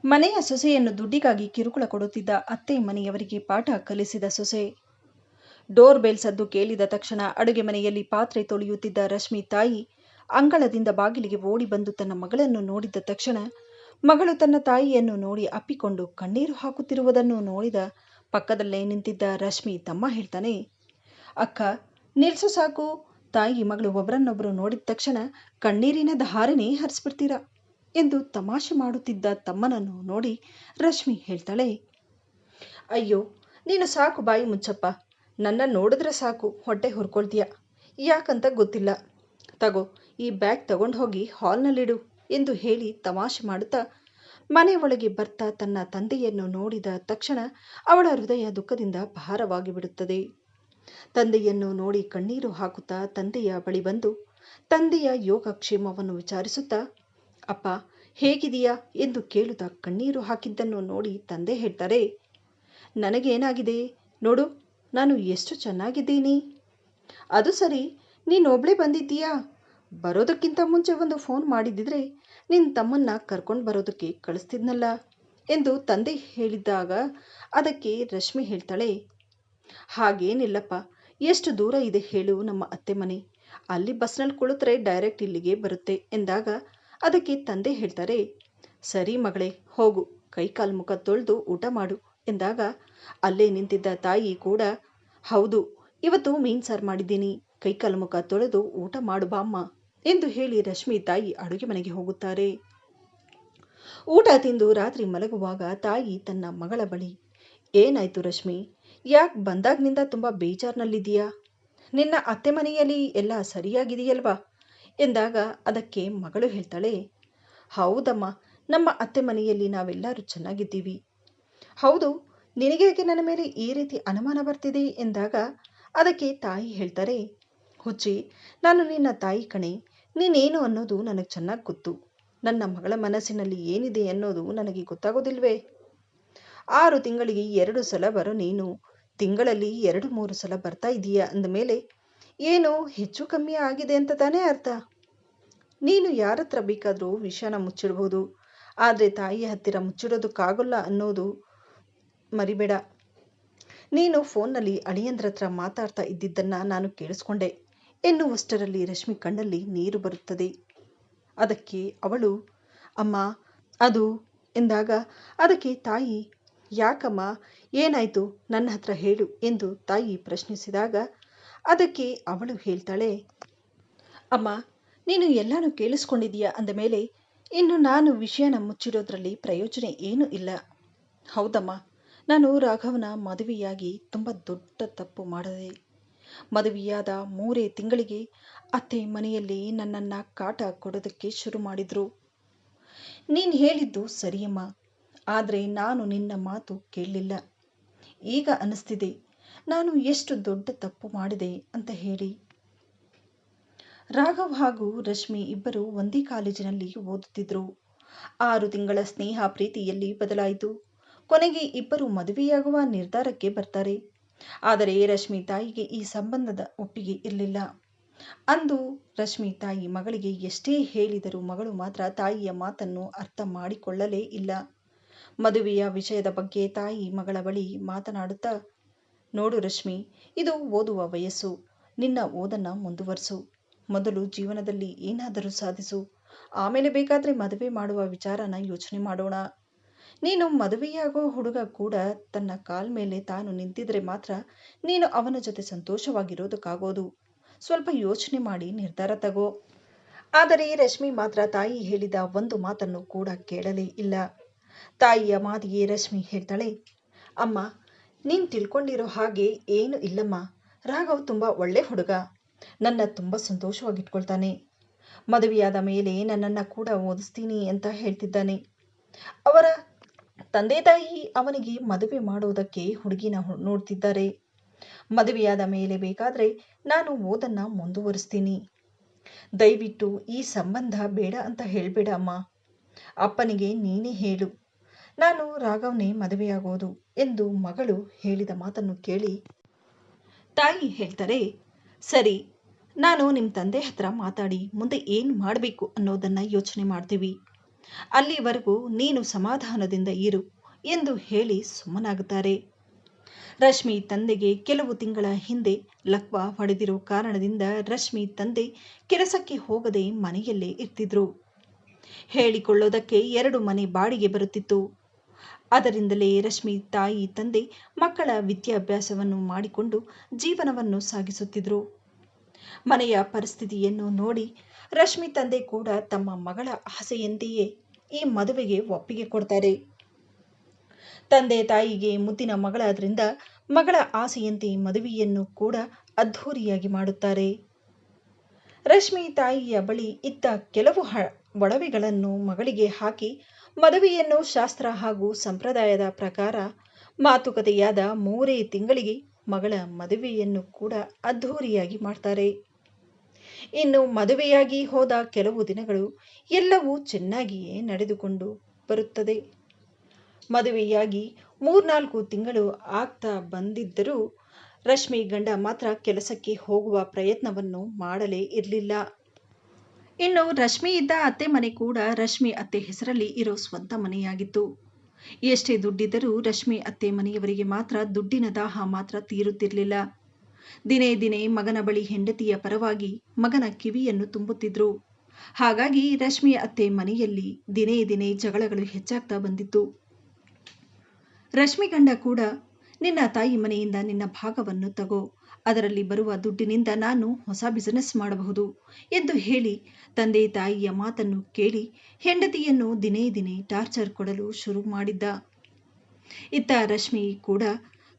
ಮನೆಯ ಸೊಸೆಯನ್ನು ದುಡ್ಡಿಗಾಗಿ ಕಿರುಕುಳ ಕೊಡುತ್ತಿದ್ದ ಅತ್ತೆ ಮನೆಯವರಿಗೆ ಪಾಠ ಕಲಿಸಿದ ಸೊಸೆ. ಡೋರ್ ಬೆಲ್ ಸದ್ದು ಕೇಳಿದ ತಕ್ಷಣ ಅಡುಗೆ ಮನೆಯಲ್ಲಿ ಪಾತ್ರೆ ತೊಳೆಯುತ್ತಿದ್ದ ರಶ್ಮಿ ತಾಯಿ ಅಂಗಳದಿಂದ ಬಾಗಿಲಿಗೆ ಓಡಿ ಬಂದು ತನ್ನ ಮಗಳನ್ನು ನೋಡಿದ ತಕ್ಷಣ ಮಗಳು ತನ್ನ ತಾಯಿಯನ್ನು ನೋಡಿ ಅಪ್ಪಿಕೊಂಡು ಕಣ್ಣೀರು ಹಾಕುತ್ತಿರುವುದನ್ನು ನೋಡಿದ ಪಕ್ಕದಲ್ಲೇ ನಿಂತಿದ್ದ ರಶ್ಮಿ ತಮ್ಮ ಹೇಳ್ತಾನೆ, ಅಕ್ಕ ನಿಲ್ಸು ಸಾಕು. ತಾಯಿ ಮಗಳು ಒಬ್ಬರನ್ನೊಬ್ಬರು ನೋಡಿದ ತಕ್ಷಣ ಕಣ್ಣೀರಿನ ಧಾರಣೆ ಹರಿಸ್ಬಿಡ್ತೀರಾ ಎಂದು ತಮಾಷೆ ಮಾಡುತ್ತಿದ್ದ ತಮ್ಮನನ್ನು ನೋಡಿ ರಶ್ಮಿ ಹೇಳ್ತಾಳೆ, ಅಯ್ಯೋ ನೀನು ಸಾಕು ಬಾಯಿ ಮುಚ್ಚಪ್ಪ. ನನ್ನ ನೋಡಿದ್ರೆ ಸಾಕು ಹೊಟ್ಟೆ ಹುರ್ಕೊಳ್ತೀಯ. ಯಾಕಂತ ಗೊತ್ತಿಲ್ಲ. ತಗೋ ಈ ಬ್ಯಾಗ್ ತಗೊಂಡು ಹೋಗಿ ಹಾಲ್ನಲ್ಲಿಡು ಎಂದು ಹೇಳಿ ತಮಾಷೆ ಮಾಡುತ್ತಾ ಮನೆ ಒಳಗೆ ಬರ್ತಾ ತನ್ನ ತಂದೆಯನ್ನು ನೋಡಿದ ತಕ್ಷಣ ಅವಳ ಹೃದಯ ದುಃಖದಿಂದ ಭಾರವಾಗಿ ಬಿಡುತ್ತದೆ. ತಂದೆಯನ್ನು ನೋಡಿ ಕಣ್ಣೀರು ಹಾಕುತ್ತಾ ತಂದೆಯ ಬಳಿ ಬಂದು ತಂದೆಯ ಯೋಗಕ್ಷೇಮವನ್ನು ವಿಚಾರಿಸುತ್ತಾ, ಅಪ್ಪ ಹೇಗಿದೆಯಾ ಎಂದು ಕೇಳುತ್ತಾ ಕಣ್ಣೀರು ಹಾಕಿದ್ದನ್ನು ನೋಡಿ ತಂದೆ ಹೇಳ್ತಾರೆ, ನನಗೇನಾಗಿದೆ ನೋಡು, ನಾನು ಎಷ್ಟು ಚೆನ್ನಾಗಿದ್ದೀನಿ. ಅದು ಸರಿ, ನೀನೊಬ್ಳೇ ಬಂದಿದ್ದೀಯಾ? ಬರೋದಕ್ಕಿಂತ ಮುಂಚೆ ಒಂದು ಫೋನ್ ಮಾಡಿದ್ದಿದ್ರೆ ನಿನ್ನ ತಮ್ಮನ್ನ ಕರ್ಕೊಂಡು ಬರೋದಕ್ಕೆ ಕಳಿಸ್ತಿದ್ನಲ್ಲ ಎಂದು ತಂದೆ ಹೇಳಿದಾಗ ಅದಕ್ಕೆ ರಶ್ಮಿ ಹೇಳ್ತಾಳೆ, ಹಾಗೇನಿಲ್ಲಪ್ಪ. ಎಷ್ಟು ದೂರ ಇದೆ ಹೇಳು ನಮ್ಮ ಅತ್ತೆ ಮನೆ? ಅಲ್ಲಿ ಬಸ್ನಲ್ಲಿ ಕುಳಿತರೆ ಡೈರೆಕ್ಟ್ ಇಲ್ಲಿಗೆ ಬರುತ್ತೆ ಎಂದಾಗ ಅದಕ್ಕೆ ತಂದೆ ಹೇಳ್ತಾರೆ, ಸರಿ ಮಗಳೇ ಹೋಗು, ಕೈಕಾಲು ಮುಖ ತೊಳೆದು ಊಟ ಮಾಡು ಎಂದಾಗ ಅಲ್ಲೇ ನಿಂತಿದ್ದ ತಾಯಿ ಕೂಡ, ಹೌದು ಇವತ್ತು ಮೀನು ಸಾರು ಮಾಡಿದ್ದೀನಿ, ಕೈಕಾಲು ಮುಖ ತೊಳೆದು ಊಟ ಮಾಡು ಬಾಮ್ಮ ಎಂದು ಹೇಳಿ ರಶ್ಮಿ ತಾಯಿ ಅಡುಗೆ ಮನೆಗೆ ಹೋಗುತ್ತಾರೆ. ಊಟ ತಿಂದು ರಾತ್ರಿ ಮಲಗುವಾಗ ತಾಯಿ ತನ್ನ ಮಗಳ ಬಳಿ, ಏನಾಯ್ತು ರಶ್ಮಿ, ಯಾಕೆ ಬಂದಾಗ್ನಿಂದ ತುಂಬ ಬೇಜಾರಿನಲ್ಲಿದ್ದೀಯಾ? ನಿನ್ನ ಅತ್ತೆ ಮನೆಯಲ್ಲಿ ಎಲ್ಲ ಸರಿಯಾಗಿದೆಯಲ್ವಾ ಎಂದಾಗ ಅದಕ್ಕೆ ಮಗಳು ಹೇಳ್ತಾಳೆ, ಹೌದಮ್ಮ, ನಮ್ಮ ಅತ್ತೆ ಮನೆಯಲ್ಲಿ ನಾವೆಲ್ಲರೂ ಚೆನ್ನಾಗಿದ್ದೀವಿ. ಹೌದು, ನಿನಗೇಕೆ ನನ್ನ ಮೇಲೆ ಈ ರೀತಿ ಅನುಮಾನ ಬರ್ತಿದೆ ಎಂದಾಗ ಅದಕ್ಕೆ ತಾಯಿ ಹೇಳ್ತಾರೆ, ಹುಚ್ಚಿ, ನಾನು ನಿನ್ನ ತಾಯಿ ಕಣೆ. ನೀನೇನು ಅನ್ನೋದು ನನಗೆ ಚೆನ್ನಾಗಿ ಗೊತ್ತು. ನನ್ನ ಮಗಳ ಮನಸ್ಸಿನಲ್ಲಿ ಏನಿದೆ ಅನ್ನೋದು ನನಗೆ ಗೊತ್ತಾಗೋದಿಲ್ವೇ? 6 ತಿಂಗಳಿಗೆ 2 ಸಲ ಬರೋ ನೀನು ತಿಂಗಳಲ್ಲಿ 2-3 ಸಲ ಬರ್ತಾ ಇದೀಯಾ ಅಂದಮೇಲೆ ಏನೋ ಹೆಚ್ಚು ಕಮ್ಮಿ ಆಗಿದೆ ಅಂತ ತಾನೇ ಅರ್ಥ. ನೀನು ಯಾರ ಹತ್ರ ಬೇಕಾದರೂ ವಿಷಯನ ಮುಚ್ಚಿಡ್ಬೋದು, ಆದರೆ ತಾಯಿಯ ಹತ್ತಿರ ಮುಚ್ಚಿಡೋದಕ್ಕಾಗಲ್ಲ ಅನ್ನೋದು ಮರಿಬೇಡ. ನೀನು ಫೋನ್ನಲ್ಲಿ ಅಳಿಯಂದ್ರ ಹತ್ರ ಮಾತಾಡ್ತಾ ಇದ್ದಿದ್ದನ್ನು ನಾನು ಕೇಳಿಸ್ಕೊಂಡೆ ಎನ್ನುವಷ್ಟರಲ್ಲಿ ರಶ್ಮಿ ಕಣ್ಣಲ್ಲಿ ನೀರು ಬರುತ್ತದೆ. ಅದಕ್ಕೆ ಅವಳು, ಅಮ್ಮ ಅದು ಎಂದಾಗ ಅದಕ್ಕೆ ತಾಯಿ, ಯಾಕಮ್ಮ ಏನಾಯಿತು ನನ್ನ ಹತ್ರ ಹೇಳು ಎಂದು ತಾಯಿ ಪ್ರಶ್ನಿಸಿದಾಗ ಅದಕ್ಕೆ ಅವಳು ಹೇಳ್ತಾಳೆ, ಅಮ್ಮ ನೀನು ಎಲ್ಲನೂ ಕೇಳಿಸ್ಕೊಂಡಿದೀಯಾ ಅಂದಮೇಲೆ ಇನ್ನು ನಾನು ವಿಷಯನ ಮುಚ್ಚಿಡೋದ್ರಲ್ಲಿ ಪ್ರಯೋಜನ ಏನೂ ಇಲ್ಲ. ಹೌದಮ್ಮ, ನಾನು ರಾಘವನ ಮದುವೆಯಾಗಿ ತುಂಬ ದೊಡ್ಡ ತಪ್ಪು ಮಾಡಿದೆ. ಮದುವೆಯಾದ 3 ತಿಂಗಳಿಗೆ ಅತ್ತೆ ಮನೆಯಲ್ಲಿ ನನ್ನನ್ನು ಕಾಟ ಕೊಡೋದಕ್ಕೆ ಶುರು ಮಾಡಿದ್ರು. ನೀನು ಹೇಳಿದ್ದು ಸರಿಯಮ್ಮ, ಆದರೆ ನಾನು ನಿನ್ನ ಮಾತು ಕೇಳಲಿಲ್ಲ. ಈಗ ಅನ್ನಿಸ್ತಿದೆ ನಾನು ಎಷ್ಟು ದೊಡ್ಡ ತಪ್ಪು ಮಾಡಿದೆ ಅಂತ ಹೇಳಿ. ರಾಘವ್ ಹಾಗೂ ರಶ್ಮಿ ಇಬ್ಬರು ಒಂದೇ ಕಾಲೇಜಿನಲ್ಲಿ ಓದುತ್ತಿದ್ದರು. 6 ತಿಂಗಳ ಸ್ನೇಹ ಪ್ರೀತಿಯಲ್ಲಿ ಬದಲಾಯಿತು. ಕೊನೆಗೆ ಇಬ್ಬರು ಮದುವೆಯಾಗುವ ನಿರ್ಧಾರಕ್ಕೆ ಬರ್ತಾರೆ. ಆದರೆ ರಶ್ಮಿ ತಾಯಿಗೆ ಈ ಸಂಬಂಧದ ಒಪ್ಪಿಗೆ ಇರಲಿಲ್ಲ. ಅಂದು ರಶ್ಮಿ ತಾಯಿ ಮಗಳಿಗೆ ಎಷ್ಟೇ ಹೇಳಿದರೂ ಮಗಳು ಮಾತ್ರ ತಾಯಿಯ ಮಾತನ್ನು ಅರ್ಥ ಮಾಡಿಕೊಳ್ಳಲೇ ಇಲ್ಲ. ಮದುವೆಯ ವಿಷಯದ ಬಗ್ಗೆ ತಾಯಿ ಮಗಳ ಬಳಿ ಮಾತನಾಡುತ್ತಾ, ನೋಡು ರಶ್ಮಿ, ಇದು ಓದುವ ವಯಸ್ಸು. ನಿನ್ನ ಓದನ್ನು ಮುಂದುವರಿಸು. ಮೊದಲು ಜೀವನದಲ್ಲಿ ಏನಾದರೂ ಸಾಧಿಸು, ಆಮೇಲೆ ಬೇಕಾದರೆ ಮದುವೆ ಮಾಡುವ ವಿಚಾರನ ಯೋಚನೆ ಮಾಡೋಣ. ನೀನು ಮದುವೆಯಾಗೋ ಹುಡುಗ ಕೂಡ ತನ್ನ ಕಾಲ ಮೇಲೆ ತಾನು ನಿಂತಿದ್ರೆ ಮಾತ್ರ ನೀನು ಅವನ ಜೊತೆ ಸಂತೋಷವಾಗಿರೋದಕ್ಕಾಗೋದು. ಸ್ವಲ್ಪ ಯೋಚನೆ ಮಾಡಿ ನಿರ್ಧಾರ ತಗೋ. ಆದರೆ ರಶ್ಮಿ ಮಾತ್ರ ತಾಯಿ ಹೇಳಿದ ಒಂದು ಮಾತನ್ನು ಕೂಡ ಕೇಳಲೇ ಇಲ್ಲ. ತಾಯಿಯ ಮಾತಿಗೆ ರಶ್ಮಿ ಹೇಳ್ತಾಳೆ, ಅಮ್ಮ ನೀನು ತಿಳ್ಕೊಂಡಿರೋ ಹಾಗೆ ಏನು ಇಲ್ಲಮ್ಮ. ರಾಘವ್ ತುಂಬ ಒಳ್ಳೆ ಹುಡುಗ, ನನ್ನ ತುಂಬ ಸಂತೋಷವಾಗಿಟ್ಕೊಳ್ತಾನೆ. ಮದುವೆಯಾದ ಮೇಲೆ ನನ್ನನ್ನು ಕೂಡ ಓದಿಸ್ತೀನಿ ಅಂತ ಹೇಳ್ತಿದ್ದಾನೆ. ಅವರ ತಂದೆ ತಾಯಿ ಅವನಿಗೆ ಮದುವೆ ಮಾಡೋದಕ್ಕೆ ಹುಡುಗಿನ ನೋಡ್ತಿದ್ದಾರೆ. ಮದುವೆಯಾದ ಮೇಲೆ ಬೇಕಾದರೆ ನಾನು ಓದನ್ನು ಮುಂದುವರಿಸ್ತೀನಿ. ದಯವಿಟ್ಟು ಈ ಸಂಬಂಧ ಬೇಡ ಅಂತ ಹೇಳಬೇಡ ಅಮ್ಮ. ಅಪ್ಪನಿಗೆ ನೀನೇ ಹೇಳು, ನಾನು ರಾಘವ್ನೇ ಮದುವೆಯಾಗೋದು ಎಂದು ಮಗಳು ಹೇಳಿದ ಮಾತನ್ನು ಕೇಳಿ ತಾಯಿ ಹೇಳ್ತಾರೆ, ಸರಿ, ನಾನು ನಿಮ್ಮ ತಂದೆ ಹತ್ರ ಮಾತಾಡಿ ಮುಂದೆ ಏನು ಮಾಡಬೇಕು ಅನ್ನೋದನ್ನು ಯೋಚನೆ ಮಾಡ್ತೀವಿ. ಅಲ್ಲಿವರೆಗೂ ನೀನು ಸಮಾಧಾನದಿಂದ ಇರು ಎಂದು ಹೇಳಿ ಸುಮ್ಮನಾಗುತ್ತಾರೆ. ರಶ್ಮಿ ತಂದೆಗೆ ಕೆಲವು ತಿಂಗಳ ಹಿಂದೆ ಲಕ್ವ ಹೊಡೆದಿರೋ ಕಾರಣದಿಂದ ರಶ್ಮಿ ತಂದೆ ಕೆಲಸಕ್ಕೆ ಹೋಗದೆ ಮನೆಯಲ್ಲೇ ಇರ್ತಿದ್ರು. ಹೇಳಿಕೊಳ್ಳೋದಕ್ಕೆ 2 ಮನೆ ಬಾಡಿಗೆ ಬರುತ್ತಿತ್ತು. ಅದರಿಂದಲೇ ರಶ್ಮಿ ತಾಯಿ ತಂದೆ ಮಕ್ಕಳ ವಿದ್ಯಾಭ್ಯಾಸವನ್ನು ಮಾಡಿಕೊಂಡು ಜೀವನವನ್ನು ಸಾಗಿಸುತ್ತಿದ್ರು. ಮನೆಯ ಪರಿಸ್ಥಿತಿಯನ್ನು ನೋಡಿ ರಶ್ಮಿ ತಂದೆ ಕೂಡ ತಮ್ಮ ಮಗಳ ಆಸೆಯಂತೆಯೇ ಈ ಮದುವೆಗೆ ಒಪ್ಪಿಗೆ ಕೊಡ್ತಾರೆ. ತಂದೆ ತಾಯಿಗೆ ಮುದ್ದಿನ ಮಗಳಾದ್ರಿಂದ ಮಗಳ ಆಸೆಯಂತೆ ಮದುವೆಯನ್ನು ಕೂಡ ಅದ್ಧೂರಿಯಾಗಿ ಮಾಡುತ್ತಾರೆ. ರಶ್ಮಿ ತಾಯಿಯ ಬಳಿ ಇದ್ದ ಕೆಲವು ಒಡವೆಗಳನ್ನು ಮಗಳಿಗೆ ಹಾಕಿ ಮದುವೆಯನ್ನು ಶಾಸ್ತ್ರ ಹಾಗೂ ಸಂಪ್ರದಾಯದ ಪ್ರಕಾರ ಮಾತುಕತೆಯಾದ 3 ತಿಂಗಳಿಗೆ ಮಗಳ ಮದುವೆಯನ್ನು ಕೂಡ ಅದ್ಧೂರಿಯಾಗಿ ಮಾಡ್ತಾರೆ. ಇನ್ನು ಮದುವೆಯಾಗಿ ಹೋದ ಕೆಲವು ದಿನಗಳು ಎಲ್ಲವೂ ಚೆನ್ನಾಗಿಯೇ ನಡೆದುಕೊಂಡು ಬರುತ್ತದೆ. ಮದುವೆಯಾಗಿ 3-4 ತಿಂಗಳು ಆಗ್ತಾ ಬಂದಿದ್ದರೂ ರಶ್ಮಿ ಗಂಡ ಮಾತ್ರ ಕೆಲಸಕ್ಕೆ ಹೋಗುವ ಪ್ರಯತ್ನವನ್ನು ಮಾಡಲೇ ಇರಲಿಲ್ಲ. ಇನ್ನು ರಶ್ಮಿ ಇದ್ದ ಅತ್ತೆ ಮನೆ ಕೂಡ ರಶ್ಮಿ ಅತ್ತೆ ಹೆಸರಲ್ಲಿ ಇರೋ ಸ್ವಂತ ಮನೆಯಾಗಿತ್ತು. ಎಷ್ಟೇ ದುಡ್ಡಿದ್ದರೂ ರಶ್ಮಿ ಅತ್ತೆ ಮನೆಯವರಿಗೆ ಮಾತ್ರ ದುಡ್ಡಿನ ದಾಹ ಮಾತ್ರ ತೀರುತ್ತಿರಲಿಲ್ಲ. ದಿನೇ ದಿನೇ ಮಗನ ಬಳಿ ಹೆಂಡತಿಯ ಪರವಾಗಿ ಮಗನ ಕಿವಿಯನ್ನು ತುಂಬುತ್ತಿದ್ರು. ಹಾಗಾಗಿ ರಶ್ಮಿ ಅತ್ತೆ ಮನೆಯಲ್ಲಿ ದಿನೇ ದಿನೇ ಜಗಳಗಳು ಹೆಚ್ಚಾಗ್ತಾ ಬಂದಿತ್ತು. ರಶ್ಮಿ ಗಂಡ ಕೂಡ ನಿನ್ನ ತಾಯಿ ಮನೆಯಿಂದ ನಿನ್ನ ಭಾಗವನ್ನು ತಗೋ, ಅದರಲ್ಲಿ ಬರುವ ದುಡ್ಡಿನಿಂದ ನಾನು ಹೊಸ ಬಿಸಿನೆಸ್ ಮಾಡಬಹುದು ಎಂದು ಹೇಳಿ ತಂದೆ ತಾಯಿಯ ಮಾತನ್ನು ಕೇಳಿ ಹೆಂಡತಿಯನ್ನು ದಿನೇ ದಿನೇ ಟಾರ್ಚರ್ ಕೊಡಲು ಶುರು ಮಾಡಿದ್ದ. ಇತ್ತ ರಶ್ಮಿ ಕೂಡ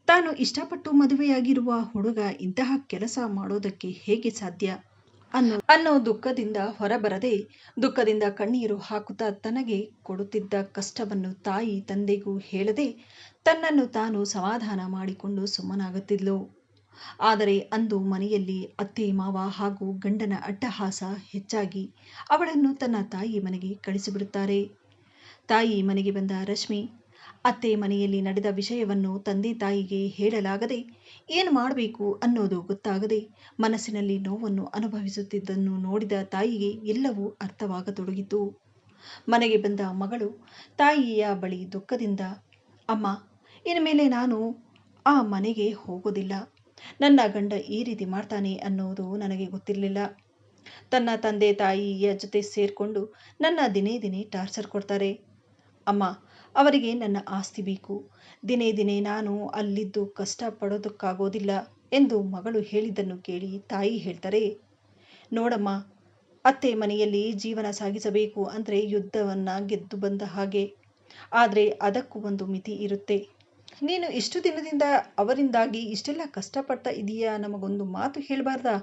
ತಾನು ಇಷ್ಟಪಟ್ಟು ಮದುವೆಯಾಗಿರುವ ಹುಡುಗ ಇಂತಹ ಕೆಲಸ ಮಾಡೋದಕ್ಕೆ ಹೇಗೆ ಸಾಧ್ಯ ಅನ್ನೋ ದುಃಖದಿಂದ ಹೊರಬರದೆ ದುಃಖದಿಂದ ಕಣ್ಣೀರು ಹಾಕುತ್ತಾ ತನಗೆ ಕೊಡುತ್ತಿದ್ದ ಕಷ್ಟವನ್ನು ತಾಯಿ ತಂದೆಗೂ ಹೇಳದೆ ತನ್ನನ್ನು ತಾನು ಸಮಾಧಾನ ಮಾಡಿಕೊಂಡು ಸುಮ್ಮನಾಗುತ್ತಿದ್ಲು. ಆದರೆ ಅಂದು ಮನೆಯಲ್ಲಿ ಅತ್ತೆ ಮಾವ ಹಾಗೂ ಗಂಡನ ಅಟ್ಟಹಾಸ ಹೆಚ್ಚಾಗಿ ಅವಳನ್ನು ತನ್ನ ತಾಯಿ ಮನೆಗೆ ಕಳಿಸಿಬಿಡುತ್ತಾರೆ. ತಾಯಿ ಮನೆಗೆ ಬಂದ ರಶ್ಮಿ ಅತ್ತೆ ಮನೆಯಲ್ಲಿ ನಡೆದ ವಿಷಯವನ್ನು ತಂದೆ ತಾಯಿಗೆ ಹೇಳಲಾಗದೆ ಏನು ಮಾಡಬೇಕು ಅನ್ನೋದು ಗೊತ್ತಾಗದೆ ಮನಸ್ಸಿನಲ್ಲಿ ನೋವನ್ನು ಅನುಭವಿಸುತ್ತಿದ್ದನ್ನು ನೋಡಿದ ತಾಯಿಗೆ ಎಲ್ಲವೂ ಅರ್ಥವಾಗತೊಡಗಿತು. ಮನೆಗೆ ಬಂದ ಮಗಳು ತಾಯಿಯ ಬಳಿ ದುಃಖದಿಂದ, ಅಮ್ಮ, ಇನ್ಮೇಲೆ ನಾನು ಆ ಮನೆಗೆ ಹೋಗೋದಿಲ್ಲ. ನನ್ನ ಗಂಡ ಈ ರೀತಿ ಮಾಡ್ತಾನೆ ಅನ್ನೋದು ನನಗೆ ಗೊತ್ತಿರಲಿಲ್ಲ. ತನ್ನ ತಂದೆ ತಾಯಿಯ ಜೊತೆ ಸೇರಿಕೊಂಡು ನನ್ನ ದಿನೇ ದಿನೇ ಟಾರ್ಚರ್ ಕೊಡ್ತಾರೆ. ಅಮ್ಮ, ಅವರಿಗೆ ನನ್ನ ಆಸ್ತಿ ಬೇಕು. ದಿನೇ ದಿನೇ ನಾನು ಅಲ್ಲಿದ್ದು ಕಷ್ಟ ಪಡೋದಕ್ಕಾಗೋದಿಲ್ಲ ಎಂದು ಮಗಳು ಹೇಳಿದ್ದನ್ನು ಕೇಳಿ ತಾಯಿ ಹೇಳ್ತಾರೆ, ನೋಡಮ್ಮ, ಅತ್ತೆ ಮನೆಯಲ್ಲಿ ಜೀವನ ಸಾಗಿಸಬೇಕು ಅಂದರೆ ಯುದ್ಧವನ್ನು ಗೆದ್ದು ಬಂದ ಹಾಗೆ. ಆದರೆ ಅದಕ್ಕೂ ಒಂದು ಮಿತಿ ಇರುತ್ತೆ. ನೀನು ಇಷ್ಟು ದಿನದಿಂದ ಅವರಿಂದಾಗಿ ಇಷ್ಟೆಲ್ಲ ಕಷ್ಟಪಡ್ತಾ ಇದೀಯಾ, ನಮಗೊಂದು ಮಾತು ಹೇಳಬಾರ್ದಾ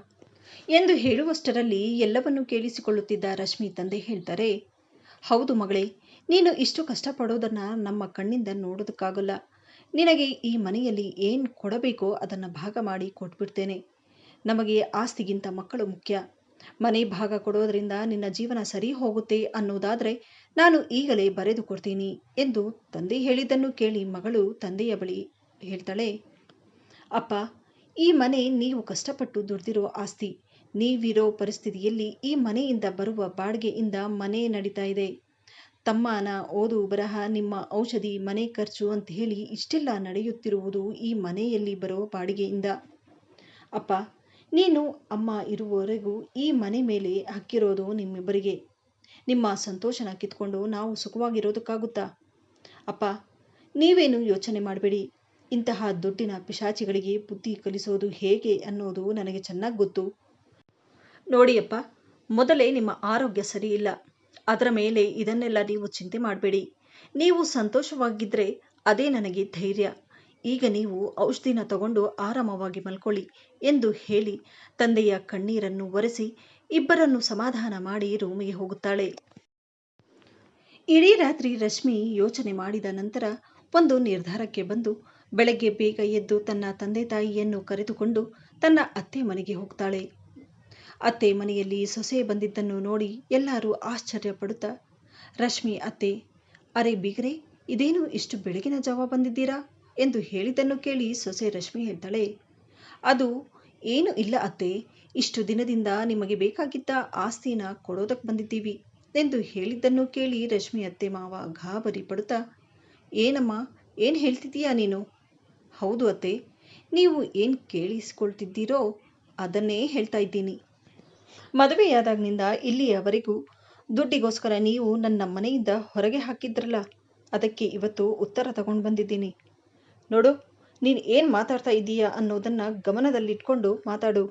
ಎಂದು ಹೇಳುವಷ್ಟರಲ್ಲಿ ಎಲ್ಲವನ್ನೂ ಕೇಳಿಸಿಕೊಳ್ಳುತ್ತಿದ್ದ ರಶ್ಮಿ ತಂದೆ ಹೇಳ್ತಾರೆ, ಹೌದು ಮಗಳೇ, ನೀನು ಇಷ್ಟು ಕಷ್ಟಪಡೋದನ್ನು ನಮ್ಮ ಕಣ್ಣಿಂದ ನೋಡೋದಕ್ಕಾಗಲ್ಲ. ನಿನಗೆ ಈ ಮನೆಯಲ್ಲಿ ಏನು ಕೊಡಬೇಕೋ ಅದನ್ನು ಭಾಗ ಮಾಡಿ ಕೊಟ್ಬಿಡ್ತೇನೆ. ನಮಗೆ ಆಸ್ತಿಗಿಂತ ಮಕ್ಕಳು ಮುಖ್ಯ. ಮನೆ ಭಾಗ ಕೊಡೋದ್ರಿಂದ ನಿನ್ನ ಜೀವನ ಸರಿ ಹೋಗುತ್ತೆ ಅನ್ನೋದಾದರೆ ನಾನು ಈಗಲೇ ಬರೆದು ಕೊಡ್ತೀನಿ ಎಂದು ತಂದೆ ಹೇಳಿದ್ದನ್ನು ಕೇಳಿ ಮಗಳು ತಂದೆಯ ಬಳಿ ಹೇಳ್ತಾಳೆ, ಅಪ್ಪ, ಈ ಮನೆ ನೀವು ಕಷ್ಟಪಟ್ಟು ದುಡ್ದಿರೋ ಆಸ್ತಿ. ನೀವಿರೋ ಪರಿಸ್ಥಿತಿಯಲ್ಲಿ ಈ ಮನೆಯಿಂದ ಬರುವ ಬಾಡಿಗೆಯಿಂದ ಮನೆ ನಡೀತಾ ಇದೆ. ತಮ್ಮನ ಓದು ಬರಹ, ನಿಮ್ಮ ಔಷಧಿ, ಮನೆ ಖರ್ಚು ಅಂತ ಹೇಳಿ ಇಷ್ಟೆಲ್ಲ ನಡೆಯುತ್ತಿರುವುದು ಈ ಮನೆಯಲ್ಲಿ ಬರೋ ಬಾಡಿಗೆಯಿಂದ. ಅಪ್ಪ, ನೀನು ಅಮ್ಮ ಇರುವವರೆಗೂ ಈ ಮನೆ ಮೇಲೆ ಹಕ್ಕಿರೋದು ನಿಮ್ಮಿಬ್ಬರಿಗೆ. ನಿಮ್ಮ ಸಂತೋಷನ ಕಿತ್ಕೊಂಡು ನಾವು ಸುಖವಾಗಿರೋದಕ್ಕಾಗುತ್ತಾ? ಅಪ್ಪ, ನೀವೇನು ಯೋಚನೆ ಮಾಡಬೇಡಿ. ಇಂತಹ ದುಡ್ಡಿನ ಪಿಶಾಚಿಗಳಿಗೆ ಬುದ್ಧಿ ಕಲಿಸೋದು ಹೇಗೆ ಅನ್ನೋದು ನನಗೆ ಚೆನ್ನಾಗಿ ಗೊತ್ತು. ನೋಡಿಯಪ್ಪ, ಮೊದಲೇ ನಿಮ್ಮ ಆರೋಗ್ಯ ಸರಿಯಿಲ್ಲ. ಅದರ ಮೇಲೆ ಇದನ್ನೆಲ್ಲ ನೀವು ಚಿಂತೆ ಮಾಡಬೇಡಿ. ನೀವು ಸಂತೋಷವಾಗಿದ್ದರೆ ಅದೇ ನನಗೆ ಧೈರ್ಯ. ಈಗ ನೀವು ಔಷಧಿನ ತಗೊಂಡು ಆರಾಮವಾಗಿ ಮಲ್ಕೊಳ್ಳಿ ಎಂದು ಹೇಳಿ ತಂದೆಯ ಕಣ್ಣೀರನ್ನು ಒರೆಸಿ ಇಬ್ಬರನ್ನು ಸಮಾಧಾನ ಮಾಡಿ ರೂಮಿಗೆ ಹೋಗುತ್ತಾಳೆ. ಇಡೀ ರಾತ್ರಿ ರಶ್ಮಿ ಯೋಚನೆ ಮಾಡಿದ ನಂತರ ಒಂದು ನಿರ್ಧಾರಕ್ಕೆ ಬಂದು ಬೆಳಗ್ಗೆ ಬೇಗ ಎದ್ದು ತನ್ನ ತಂದೆ ತಾಯಿಯನ್ನು ಕರೆದುಕೊಂಡು ತನ್ನ ಅತ್ತೆ ಮನೆಗೆ ಹೋಗ್ತಾಳೆ. ಅತ್ತೆ ಮನೆಯಲ್ಲಿ ಸೊಸೆ ಬಂದಿದ್ದನ್ನು ನೋಡಿ ಎಲ್ಲರೂ ಆಶ್ಚರ್ಯ ಪಡುತ್ತಾ, ರಶ್ಮಿ ಅತ್ತೆ, ಅರೆ ಬೀಗರೆ, ಇದೇನು ಇಷ್ಟು ಬೆಳಗಿನ ಜಾವ ಬಂದಿದ್ದೀರಾ ಎಂದು ಹೇಳಿದ್ದನ್ನು ಕೇಳಿ ಸೊಸೆ ರಶ್ಮಿ ಹೇಳ್ತಾಳೆ, ಅದು ಏನು ಇಲ್ಲ ಅತ್ತೆ, ಇಷ್ಟು ದಿನದಿಂದ ನಿಮಗೆ ಬೇಕಾಗಿದ್ದ ಆಸ್ತಿನ ಕೊಡೋದಕ್ಕೆ ಬಂದಿದ್ದೀವಿ ಎಂದು ಹೇಳಿದ್ದನ್ನು ಕೇಳಿ ರಶ್ಮಿ ಅತ್ತೆ ಮಾವ ಗಾಬರಿ ಪಡುತ್ತಾ, ಏನಮ್ಮ, ಏನು ಹೇಳ್ತಿದ್ದೀಯಾ ನೀನು? ಹೌದು ಅತ್ತೆ, ನೀವು ಏನು ಕೇಳಿಸ್ಕೊಳ್ತಿದ್ದೀರೋ ಅದನ್ನೇ ಹೇಳ್ತಾ ಇದ್ದೀನಿ. ಮದುವೆಯಾದಾಗಿನಿಂದ ಇಲ್ಲಿಯವರೆಗೂ ದುಡ್ಡಿಗೋಸ್ಕರ ನೀವು ನನ್ನ ಮನೆಯಿಂದ ಹೊರಗೆ ಹಾಕಿದ್ರಲ್ಲ, ಅದಕ್ಕೆ ಇವತ್ತು ಉತ್ತರ ತಗೊಂಡು ಬಂದಿದ್ದೀನಿ. ನೋಡು, ನೀನು ಏನು ಮಾತಾಡ್ತಾ ಇದ್ದೀಯಾ ಅನ್ನೋದನ್ನು ಗಮನದಲ್ಲಿಟ್ಕೊಂಡು ಮಾತಾಡು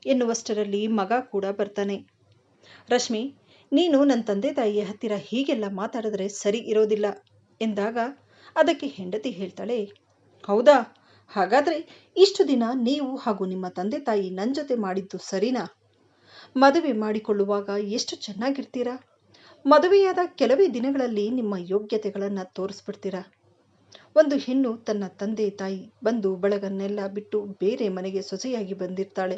ಎನ್ನುವಷ್ಟರಲ್ಲಿ ಮಗ ಕೂಡ ಬರ್ತಾನೆ. ರಶ್ಮಿ, ನೀನು ನನ್ನ ತಂದೆ ತಾಯಿಯ ಹತ್ತಿರ ಹೀಗೆಲ್ಲ ಮಾತಾಡಿದ್ರೆ ಸರಿ ಇರೋದಿಲ್ಲ ಎಂದಾಗ ಅದಕ್ಕೆ ಹೆಂಡತಿ ಹೇಳ್ತಾಳೆ, ಹೌದಾ, ಹಾಗಾದರೆ ಇಷ್ಟು ದಿನ ನೀವು ಹಾಗೂ ನಿಮ್ಮ ತಂದೆ ತಾಯಿ ನನ್ನ ಜೊತೆ ಮಾಡಿದ್ದು ಸರಿನಾ? ಮದುವೆ ಮಾಡಿಕೊಳ್ಳುವಾಗ ಎಷ್ಟು ಚೆನ್ನಾಗಿರ್ತೀರಾ, ಮದುವೆಯಾದ ಕೆಲವೇ ದಿನಗಳಲ್ಲಿ ನಿಮ್ಮ ಯೋಗ್ಯತೆಗಳನ್ನು ತೋರಿಸ್ಬಿಡ್ತೀರಾ. ಒಂದು ಹೆಣ್ಣು ತನ್ನ ತಂದೆ ತಾಯಿ ಬಂಧು ಬಳಗನ್ನೆಲ್ಲ ಬಿಟ್ಟು ಬೇರೆ ಮನೆಗೆ ಸೊಸೆಯಾಗಿ ಬಂದಿರ್ತಾಳೆ.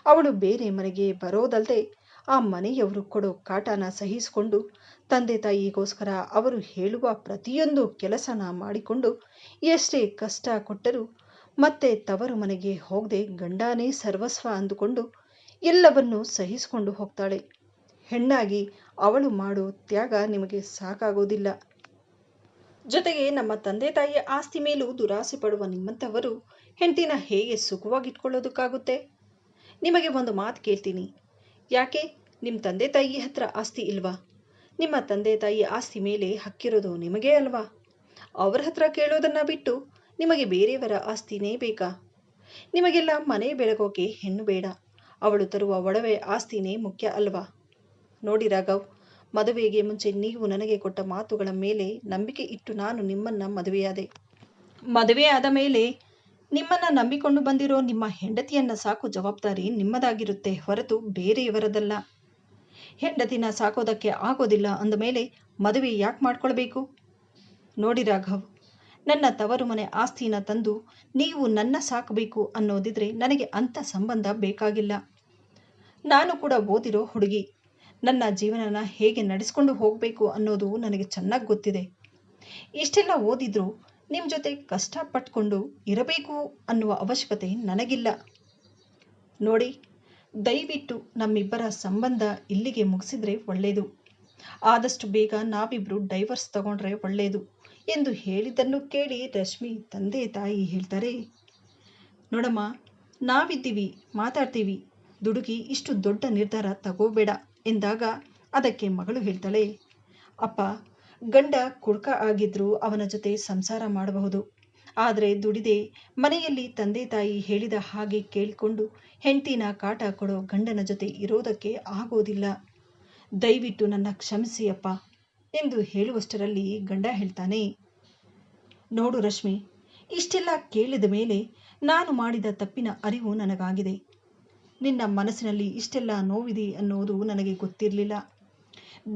ಅವಳು ಬೇರೆ ಮನೆಗೆ ಬರೋದಲ್ಲದೆ ಆ ಮನೆಯವರು ಕೊಡೋ ಕಾಟನ ಸಹಿಸಿಕೊಂಡು ತಂದೆ ತಾಯಿಗೋಸ್ಕರ ಅವರು ಹೇಳುವ ಪ್ರತಿಯೊಂದು ಕೆಲಸನ ಮಾಡಿಕೊಂಡು ಎಷ್ಟೇ ಕಷ್ಟ ಕೊಟ್ಟರೂ ಮತ್ತೆ ತವರು ಮನೆಗೆ ಹೋಗದೆ ಗಂಡನೇ ಸರ್ವಸ್ವ ಅಂದುಕೊಂಡು ಎಲ್ಲವನ್ನೂ ಸಹಿಸಿಕೊಂಡು ಹೋಗ್ತಾಳೆ. ಹೆಣ್ಣಾಗಿ ಅವಳು ಮಾಡೋ ತ್ಯಾಗ ನಿಮಗೆ ಸಾಕಾಗೋದಿಲ್ಲ. ಜೊತೆಗೆ ನಮ್ಮ ತಂದೆ ತಾಯಿಯ ಆಸ್ತಿ ಮೇಲೂ ದುರಾಸೆ ಪಡುವ ನಿಮ್ಮಂಥವರು ಹೆಂಡತಿನ ಹೇಗೆ ಸುಖವಾಗಿಟ್ಕೊಳ್ಳೋದಕ್ಕಾಗುತ್ತೆ? ನಿಮಗೆ ಒಂದು ಮಾತು ಕೇಳ್ತೀನಿ, ಯಾಕೆ ನಿಮ್ಮ ತಂದೆ ತಾಯಿ ಹತ್ರ ಆಸ್ತಿ ಇಲ್ವಾ? ನಿಮ್ಮ ತಂದೆ ತಾಯಿ ಆಸ್ತಿ ಮೇಲೆ ಹಕ್ಕಿರೋದು ನಿಮಗೇ ಅಲ್ವಾ? ಅವರ ಹತ್ರ ಕೇಳೋದನ್ನು ಬಿಟ್ಟು ನಿಮಗೆ ಬೇರೆಯವರ ಆಸ್ತಿನೇ ಬೇಕಾ? ನಿಮಗೆಲ್ಲ ಮನೆ ಬೆಳಗೋಕೆ ಹೆಣ್ಣು ಬೇಡ, ಅವಳು ತರುವ ಒಡವೆ ಆಸ್ತಿನೇ ಮುಖ್ಯ ಅಲ್ವಾ? ನೋಡಿ ರಾಘವ್, ಮದುವೆಗೆ ಮುಂಚೆ ನೀವು ನನಗೆ ಕೊಟ್ಟ ಮಾತುಗಳ ಮೇಲೆ ನಂಬಿಕೆ ಇಟ್ಟು ನಾನು ನಿಮ್ಮನ್ನು ಮದುವೆಯಾದೆ. ಮದುವೆ ಆದ ಮೇಲೆ ನಿಮ್ಮನ್ನು ನಂಬಿಕೊಂಡು ಬಂದಿರೋ ನಿಮ್ಮ ಹೆಂಡತಿಯನ್ನು ಸಾಕೋ ಜವಾಬ್ದಾರಿ ನಿಮ್ಮದಾಗಿರುತ್ತೆ ಹೊರತು ಬೇರೆಯವರದಲ್ಲ. ಹೆಂಡತಿನ ಸಾಕೋದಕ್ಕೆ ಆಗೋದಿಲ್ಲ ಅಂದಮೇಲೆ ಮದುವೆ ಯಾಕೆ ಮಾಡ್ಕೊಳ್ಬೇಕು? ನೋಡಿ ರಾಘವ್, ನನ್ನ ತವರು ಮನೆ ಆಸ್ತಿನ ತಂದು ನೀವು ನನ್ನ ಸಾಕಬೇಕು ಅನ್ನೋದಿದ್ರೆ ನನಗೆ ಅಂಥ ಸಂಬಂಧ ಬೇಕಾಗಿಲ್ಲ. ನಾನು ಕೂಡ ಓದಿರೋ ಹುಡುಗಿ, ನನ್ನ ಜೀವನನ ಹೇಗೆ ನಡೆಸ್ಕೊಂಡು ಹೋಗಬೇಕು ಅನ್ನೋದು ನನಗೆ ಚೆನ್ನಾಗಿ ಗೊತ್ತಿದೆ. ಇಷ್ಟೆಲ್ಲ ಓದಿದ್ರೂ ನಿಮ್ಮ ಜೊತೆ ಕಷ್ಟಪಟ್ಕೊಂಡು ಇರಬೇಕು ಅನ್ನುವ ಅವಶ್ಯಕತೆ ನನಗಿಲ್ಲ. ನೋಡಿ, ದಯವಿಟ್ಟು ನಮ್ಮಿಬ್ಬರ ಸಂಬಂಧ ಇಲ್ಲಿಗೆ ಮುಗಿಸಿದ್ರೆ ಒಳ್ಳೆಯದು. ಆದಷ್ಟು ಬೇಗ ನಾವಿಬ್ಬರು ಡೈವರ್ಸ್ ತಗೊಂಡ್ರೆ ಒಳ್ಳೆಯದು ಎಂದು ಹೇಳಿದ್ದನ್ನು ಕೇಳಿ ರಶ್ಮಿ ತಂದೆ ತಾಯಿ ಹೇಳ್ತಾರೆ, ನೋಡಮ್ಮ, ನಾವಿದ್ದೀವಿ, ಮಾತಾಡ್ತೀವಿ, ದುಡುಕಿ ಇಷ್ಟು ದೊಡ್ಡ ನಿರ್ಧಾರ ತಗೋಬೇಡ ಎಂದಾಗ ಅದಕ್ಕೆ ಮಗಳು ಹೇಳ್ತಾಳೆ, ಅಪ್ಪ, ಗಂಡ ಕುಡ್ಕ ಆಗಿದ್ರೂ ಅವನ ಜೊತೆ ಸಂಸಾರ ಮಾಡಬಹುದು, ಆದರೆ ದುಡಿದೆ ಮನೆಯಲ್ಲಿ ತಂದೆ ತಾಯಿ ಹೇಳಿದ ಹಾಗೆ ಕೇಳಿಕೊಂಡು ಹೆಂಡತಿನ ಕಾಟ ಕೊಡೋ ಗಂಡನ ಜೊತೆ ಇರೋದಕ್ಕೆ ಆಗೋದಿಲ್ಲ. ದಯವಿಟ್ಟು ನನ್ನ ಕ್ಷಮಿಸಿ ಅಪ್ಪ ಎಂದು ಹೇಳುವಷ್ಟರಲ್ಲಿ ಗಂಡ ಹೇಳ್ತಾನೆ, ನೋಡು ರಶ್ಮಿ, ಇಷ್ಟೆಲ್ಲ ಕೇಳಿದ ಮೇಲೆ ನಾನು ಮಾಡಿದ ತಪ್ಪಿನ ಅರಿವು ನನಗಾಗಿದೆ. ನಿನ್ನ ಮನಸ್ಸಿನಲ್ಲಿ ಇಷ್ಟೆಲ್ಲ ನೋವಿದೆ ಅನ್ನೋದು ನನಗೆ ಗೊತ್ತಿರಲಿಲ್ಲ.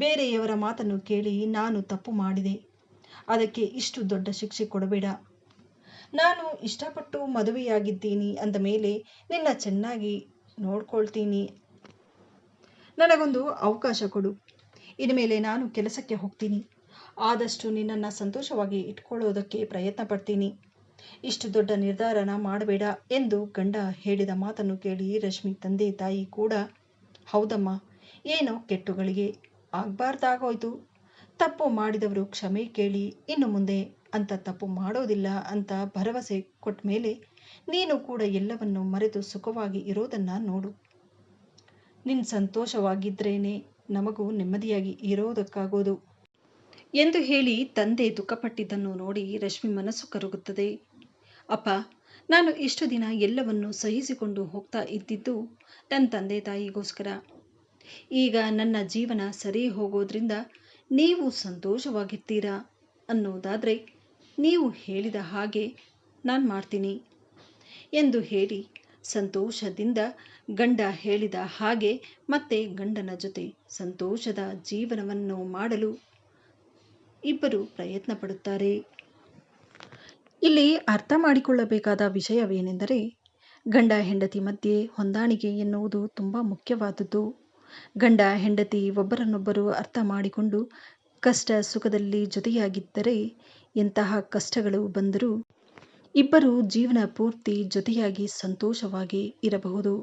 ಬೇರೆಯವರ ಮಾತನ್ನು ಕೇಳಿ ನಾನು ತಪ್ಪು ಮಾಡಿದೆ, ಅದಕ್ಕೆ ಇಷ್ಟು ದೊಡ್ಡ ಶಿಕ್ಷೆ ಕೊಡಬೇಡ. ನಾನು ಇಷ್ಟಪಟ್ಟು ಮದುವೆಯಾಗಿದ್ದೀನಿ ಅಂದ ಮೇಲೆ ನಿನ್ನ ಚೆನ್ನಾಗಿ ನೋಡ್ಕೊಳ್ತೀನಿ, ನನಗೊಂದು ಅವಕಾಶ ಕೊಡು. ಇನ್ಮೇಲೆ ನಾನು ಕೆಲಸಕ್ಕೆ ಹೋಗ್ತೀನಿ, ಆದಷ್ಟು ನಿನ್ನನ್ನು ಸಂತೋಷವಾಗಿ ಇಟ್ಕೊಳ್ಳೋದಕ್ಕೆ ಪ್ರಯತ್ನ ಪಡ್ತೀನಿ. ಇಷ್ಟು ದೊಡ್ಡ ನಿರ್ಧಾರನ ಮಾಡಬೇಡ ಎಂದು ಗಂಡ ಹೇಳಿದ ಮಾತನ್ನು ಕೇಳಿ ರಶ್ಮಿ ತಂದೆ ತಾಯಿ ಕೂಡ, ಹೌದಮ್ಮ, ಏನೋ ಕೆಟ್ಟುಗಳಿಗೆ ಆಗಬಾರ್ದಾಗೋಯ್ತು, ತಪ್ಪು ಮಾಡಿದವರು ಕ್ಷಮೆ ಕೇಳಿ ಇನ್ನು ಮುಂದೆ ಅಂಥ ತಪ್ಪು ಮಾಡೋದಿಲ್ಲ ಅಂತ ಭರವಸೆ ಕೊಟ್ಟ ಮೇಲೆ ನೀನು ಕೂಡ ಎಲ್ಲವನ್ನು ಮರೆತು ಸುಖವಾಗಿ ಇರೋದನ್ನು ನೋಡು. ನಿನ್ನ ಸಂತೋಷವಾಗಿದ್ರೇನೆ ನಮಗೂ ನೆಮ್ಮದಿಯಾಗಿ ಇರೋದಕ್ಕಾಗೋದು ಎಂದು ಹೇಳಿ ತಂದೆ ದುಃಖಪಟ್ಟಿದ್ದನ್ನು ನೋಡಿ ರಶ್ಮಿ ಮನಸ್ಸು ಕರಗುತ್ತದೆ. ಅಪ್ಪ, ನಾನು ಇಷ್ಟು ದಿನ ಎಲ್ಲವನ್ನು ಸಹಿಸಿಕೊಂಡು ಹೋಗ್ತಾ ಇದ್ದಿದ್ದು ನನ್ನ ತಂದೆ ತಾಯಿಗೋಸ್ಕರ. ಈಗ ನನ್ನ ಜೀವನ ಸರಿ ಹೋಗೋದ್ರಿಂದ ನೀವು ಸಂತೋಷವಾಗಿರ್ತೀರಾ ಅನ್ನೋದಾದರೆ ನೀವು ಹೇಳಿದ ಹಾಗೆ ನಾನು ಮಾಡ್ತೀನಿ ಎಂದು ಹೇಳಿ ಸಂತೋಷದಿಂದ ಗಂಡ ಹೇಳಿದ ಹಾಗೆ ಮತ್ತೆ ಗಂಡನ ಜೊತೆ ಸಂತೋಷದ ಜೀವನವನ್ನು ಮಾಡಲು ಇಬ್ಬರು ಪ್ರಯತ್ನ ಪಡುತ್ತಾರೆ. ಇಲ್ಲಿ ಅರ್ಥ ಮಾಡಿಕೊಳ್ಳಬೇಕಾದ ವಿಷಯವೇನೆಂದರೆ, ಗಂಡ ಹೆಂಡತಿ ಮಧ್ಯೆ ಹೊಂದಾಣಿಕೆ ಎನ್ನುವುದು ತುಂಬ ಮುಖ್ಯವಾದದ್ದು. ಗಂಡ ಹೆಂಡತಿ ಒಬ್ಬರನ್ನೊಬ್ಬರು ಅರ್ಥ ಮಾಡಿಕೊಂಡು ಕಷ್ಟ ಸುಖದಲ್ಲಿ ಜೊತೆಯಾಗಿದ್ದರೆ ಎಂತಹ ಕಷ್ಟಗಳು ಬಂದರೂ ಇಬ್ಬರು ಜೀವನ ಪೂರ್ತಿ ಜೊತೆಯಾಗಿ ಸಂತೋಷವಾಗಿ ಇರಬಹುದು.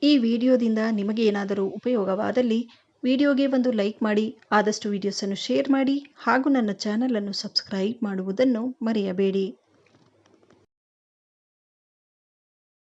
ಈ ವಿಡಿಯೋದಿಂದ ನಿಮಗೆ ಏನಾದರೂ ಉಪಯೋಗವಾದಲ್ಲಿ ವಿಡಿಯೋಗೆ ಒಂದು ಲೈಕ್ ಮಾಡಿ, ಆದಷ್ಟು ವಿಡಿಯೋಸನ್ನು ಶೇರ್ ಮಾಡಿ ಹಾಗೂ ನನ್ನ ಚಾನಲನ್ನು ಸಬ್ಸ್ಕ್ರೈಬ್ ಮಾಡುವುದನ್ನು ಮರೆಯಬೇಡಿ.